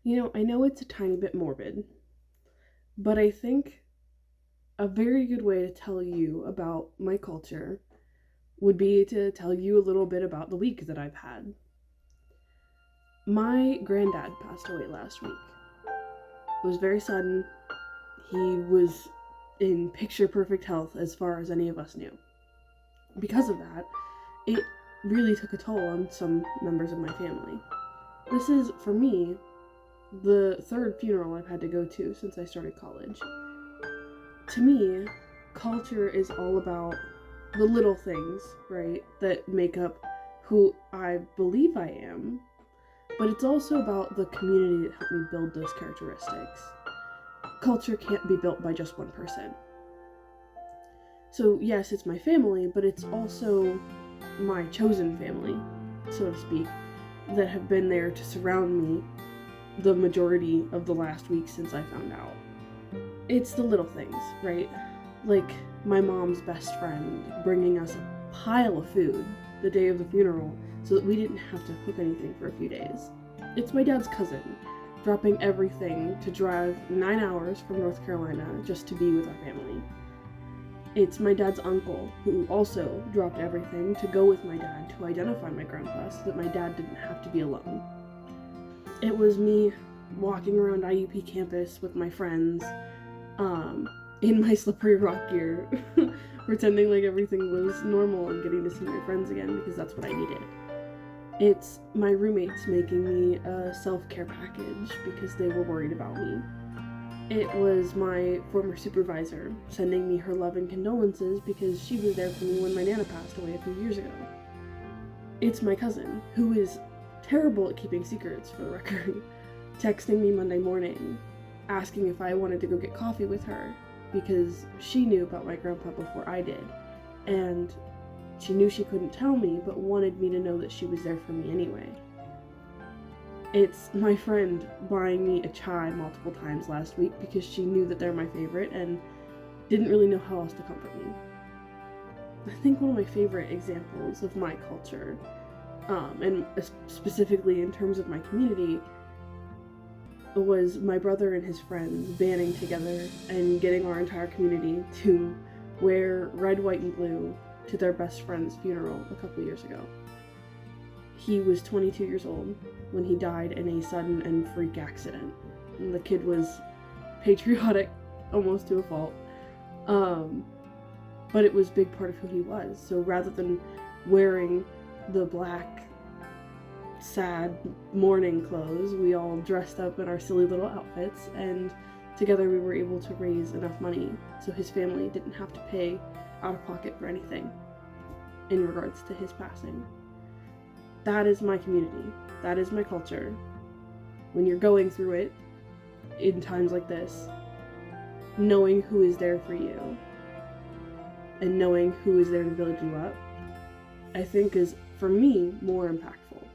I know it's a tiny bit morbid, but I think a very good way to tell you about my culture would be to tell you a little bit about the week that I've had. My granddad passed away last week. It was very sudden. He was in picture perfect health as far as any of us knew. Because of that, it really took a toll on some members of my family. This is, for me, the third funeral I've had to go to since I started college. To me, culture is all about the little things, right, that make up who I believe I am, but it's also about the community that helped me build those characteristics. Culture can't be built by just one person. So yes, it's my family, but it's also my chosen family, so to speak, that have been there to surround me the majority of the last week since I found out. It's the little things, right? Like my mom's best friend bringing us a pile of food the day of the funeral so that we didn't have to cook anything for a few days. It's my dad's cousin dropping everything to drive 9 hours from North Carolina just to be with our family. It's my dad's uncle who also dropped everything to go with my dad to identify my grandpa so that my dad didn't have to be alone. It was me walking around IUP campus with my friends, in my slippery rock gear, pretending like everything was normal and getting to see my friends again because that's what I needed. It's my roommates making me a self-care package because they were worried about me. It was my former supervisor sending me her love and condolences because she was there for me when my Nana passed away a few years ago. It's my cousin, who is terrible at keeping secrets, for the record, texting me Monday morning, asking if I wanted to go get coffee with her because she knew about my grandpa before I did, and she knew she couldn't tell me, but wanted me to know that she was there for me anyway. It's my friend buying me a chai multiple times last week because she knew that they're my favorite and didn't really know how else to comfort me. I think one of my favorite examples of my culture, and specifically in terms of my community, was my brother and his friends banding together and getting our entire community to wear red, white, and blue to their best friend's funeral a couple years ago. He was 22 years old when he died in a sudden and freak accident. And the kid was patriotic almost to a fault. But it was a big part of who he was. So rather than wearing the black, sad mourning clothes, we all dressed up in our silly little outfits, and together we were able to raise enough money so his family didn't have to pay out of pocket for anything in regards to his passing. That is my community. That is my culture. When you're going through it, in times like this, knowing who is there for you and knowing who is there to build you up, I think is, for me, more impactful.